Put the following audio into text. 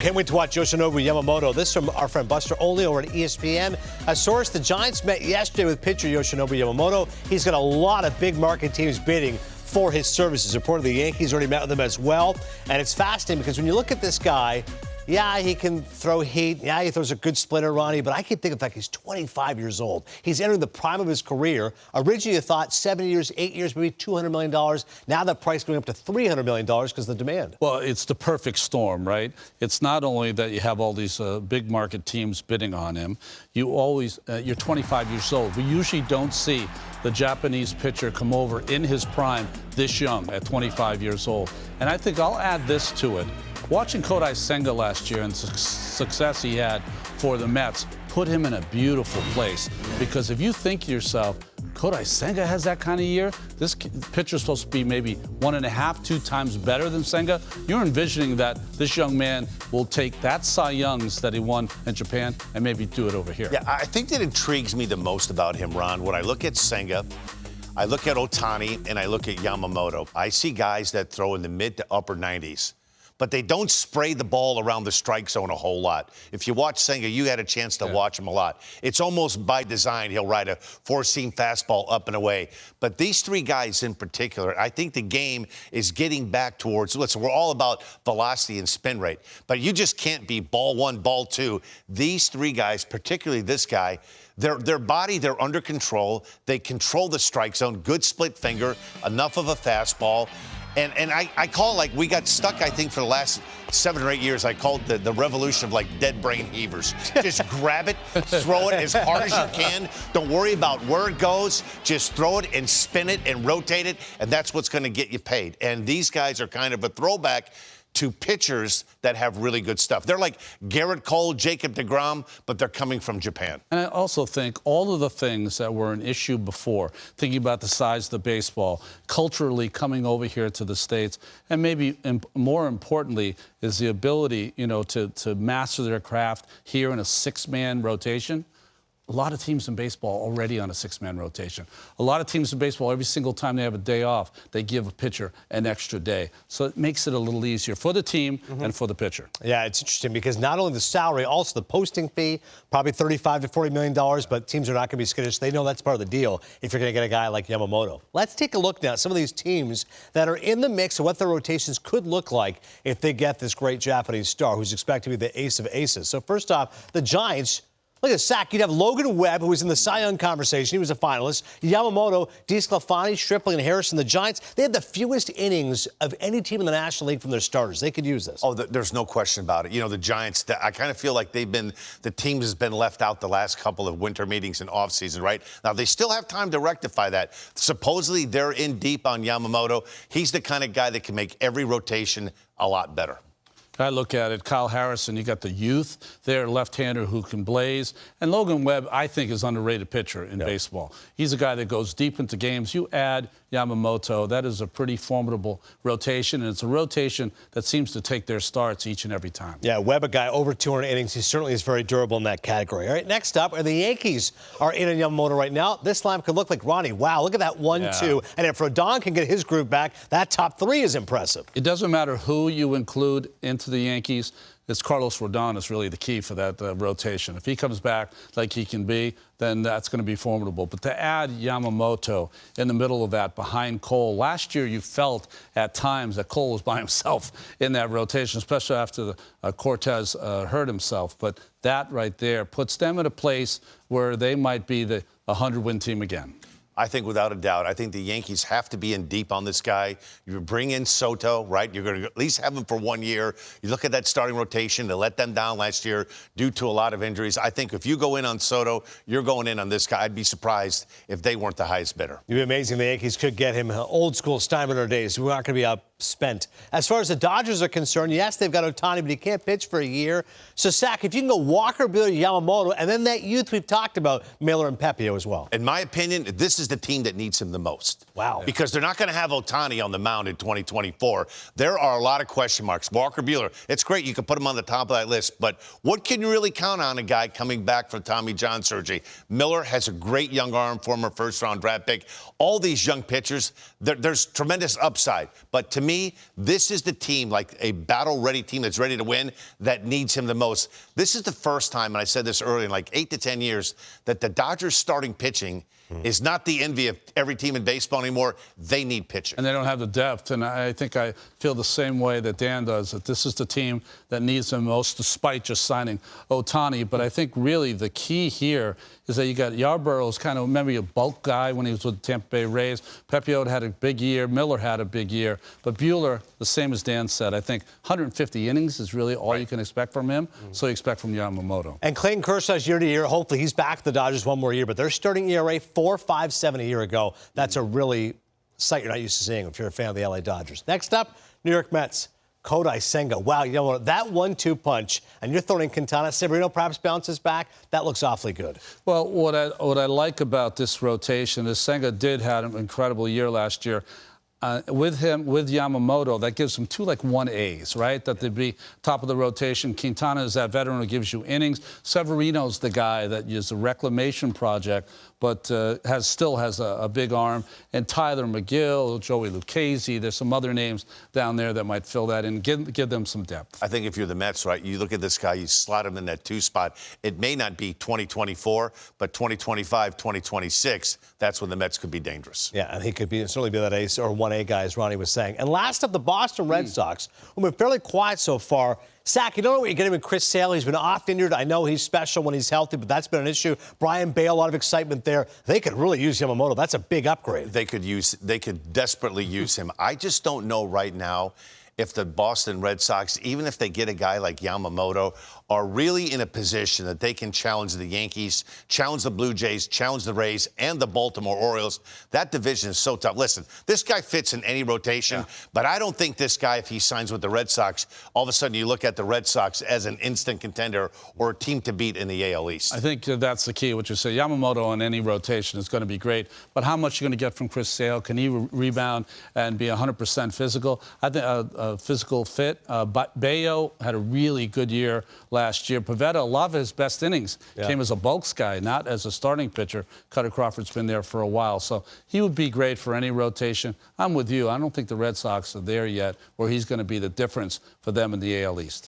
Can't wait to watch Yoshinobu Yamamoto. This from our friend Buster Olney over at ESPN. A source, the Giants met yesterday with pitcher Yoshinobu Yamamoto. He's got a lot of big market teams bidding for his services. Reportedly, the Yankees already met with him as well. And it's fascinating because when you look at this guy, yeah, he can throw heat. Yeah, he throws a good splitter, Ronnie. But I can think of like he's 25 years old. He's entering the prime of his career. Originally, you thought 7 years, 8 years, maybe $200 million. Now that price going up to $300 million because of the demand. Well, it's the perfect storm, right? It's not only that you have all these big market teams bidding on him. You always, you're 25 years old. We usually don't see the Japanese pitcher come over in his prime this young at 25 years old. And I think I'll add this to it. Watching Kodai Senga last year and success he had for the Mets put him in a beautiful place. Because if you think to yourself, Kodai Senga has that kind of year, this pitcher's supposed to be maybe 1.5, 2 times better than Senga, you're envisioning that this young man will take that Cy Youngs that he won in Japan and maybe do it over here. Yeah, I think that intrigues me the most about him, Ron. When I look at Senga, I look at Ohtani, and I look at Yamamoto. I see guys that throw in the mid to upper 90s. But they don't spray the ball around the strike zone a whole lot. If you watch Senga, you had a chance to watch him a lot. It's almost by design. He'll ride a four-seam fastball up and away. But these three guys in particular, I think the game is getting back towards, listen, we're all about velocity and spin rate. But you just can't be ball one, ball two. These three guys, particularly this guy, their body, they're under control. They control the strike zone. Good split finger, enough of a fastball. And I call it like we got stuck, I think, for the last 7 or 8 years. I called the revolution of like dead brain heavers. Just grab it, throw it as hard as you can. Don't worry about where it goes. Just throw it and spin it and rotate it. And that's what's going to get you paid. And these guys are kind of a throwback to pitchers that have really good stuff. They're like Garrett Cole, Jacob deGrom, but they're coming from Japan. And I also think all of the things that were an issue before, thinking about the size of the baseball, culturally coming over here to the States, and maybe more importantly is the ability, to master their craft here in a 6-man rotation. A lot of teams in baseball already on a 6-man rotation. A lot of teams in baseball, every single time they have a day off, they give a pitcher an extra day. So it makes it a little easier for the team and for the pitcher. Yeah, it's interesting because not only the salary, also the posting fee, probably $35 to $40 million, but teams are not going to be skittish. They know that's part of the deal if you're going to get a guy like Yamamoto. Let's take a look now at some of these teams that are in the mix of what their rotations could look like if they get this great Japanese star who's expected to be the ace of aces. So first off, the Giants. Look at Sack. You'd have Logan Webb, who was in the Cy Young conversation. He was a finalist. Yamamoto, DeSclafani, Stripling, and Harrison. The Giants, they had the fewest innings of any team in the National League from their starters. They could use this. Oh, there's no question about it. The Giants, I kind of feel like the team has been left out the last couple of winter meetings and offseason, right? Now, they still have time to rectify that. Supposedly, they're in deep on Yamamoto. He's the kind of guy that can make every rotation a lot better. I look at it, Kyle Harrison, you got the youth there, left-hander who can blaze. And Logan Webb, I think, is an underrated pitcher in baseball. He's a guy that goes deep into games. You add Yamamoto, that is a pretty formidable rotation, and it's a rotation that seems to take their starts each and every time. Yeah, Webb, a guy over 200 innings. He certainly is very durable in that category. All right, next up are the Yankees are in on Yamamoto right now. This line could look like Ronnie. Wow, look at that 1-2. And if Rodon can get his groove back, that top 3 is impressive. It doesn't matter who you include into the Yankees. It's Carlos Rodon is really the key for that rotation. If he comes back like he can be, then that's going to be formidable. But to add Yamamoto in the middle of that behind Cole, last year you felt at times that Cole was by himself in that rotation, especially after Cortez hurt himself. But that right there puts them in a place where they might be the 100-win team again. I think without a doubt. I think the Yankees have to be in deep on this guy. You bring in Soto, right? You're going to at least have him for 1 year. You look at that starting rotation. They let them down last year due to a lot of injuries. I think if you go in on Soto, you're going in on this guy. I'd be surprised if they weren't the highest bidder. It'd be amazing. The Yankees could get him old-school Steinbrenner days. We're not going to be outspent. As far as the Dodgers are concerned, yes, they've got Ohtani, but he can't pitch for a year. So, Sack, if you can go Walker, Buehler, Yamamoto, and then that youth we've talked about, Miller and Pepio as well. In my opinion, this is the team that needs him the most. Wow. Because they're not going to have Ohtani on the mound in 2024. There are a lot of question marks. Walker Buehler, it's great. You can put him on the top of that list. But what can you really count on a guy coming back from Tommy John surgery? Miller has a great young arm, former first-round draft pick. All these young pitchers, there's tremendous upside. But to me, me, this is the team, like a battle-ready team that's ready to win, that needs him the most. This is the first time, and I said this earlier, in like 8 to 10 years, that the Dodgers starting pitching is not the envy of every team in baseball anymore. They need pitching. And they don't have the depth. And I think I feel the same way that Dan does, that this is the team that needs them most, despite just signing Ohtani. But I think really the key here is that you got Yarborough's kind of, remember, a bulk guy when he was with Tampa Bay Rays. Pepiot had a big year. Miller had a big year. But Buehler, the same as Dan said, I think 150 innings is really all you can expect from him. So you expect from Yamamoto. And Clayton Kershaw's year to year. Hopefully he's back to the Dodgers one more year. But their starting ERA 4.57 a year ago. That's a really sight you're not used to seeing if you're a fan of the LA Dodgers. Next up, New York Mets. Kodai Senga. Wow, you know what? That 1-2 punch, and you're throwing Quintana. Severino perhaps bounces back. That looks awfully good. Well, what I like about this rotation is Senga did have an incredible year last year. With Yamamoto, that gives them 2 like 1As, right? That they'd be top of the rotation. Quintana is that veteran who gives you innings. Severino's the guy that is a reclamation project, but still has a big arm. And Tyler McGill, Joey Lucchesi, there's some other names down there that might fill that in, give them some depth. I think if you're the Mets, right, you look at this guy, you slot him in that 2 spot. It may not be 2024, but 2025, 2026, that's when the Mets could be dangerous. Yeah, and he could certainly be that ace or 1A guy, as Ronnie was saying. And last up, the Boston Red Sox, who've been fairly quiet so far. Sack, you don't know what you're getting with Chris Sale. He's been off injured. I know he's special when he's healthy, but that's been an issue. Brian Bale, a lot of excitement there. They could really use Yamamoto. That's a big upgrade. They could desperately use him. I just don't know right now if the Boston Red Sox, even if they get a guy like Yamamoto, are really in a position that they can challenge the Yankees, challenge the Blue Jays, challenge the Rays, and the Baltimore Orioles. That division is so tough. Listen, this guy fits in any rotation, but I don't think this guy, if he signs with the Red Sox, all of a sudden you look at the Red Sox as an instant contender or a team to beat in the AL East. I think that's the key, what you say. Yamamoto on any rotation is going to be great, but how much are you going to get from Chris Sale? Can he rebound and be 100% physical? I think physical fit. Bayo had a really good year last year. Pivetta, a lot of his best innings came as a bulks guy, not as a starting pitcher. Cutter Crawford's been there for a while, so he would be great for any rotation. I'm with you. I don't think the Red Sox are there yet where he's going to be the difference for them in the AL East.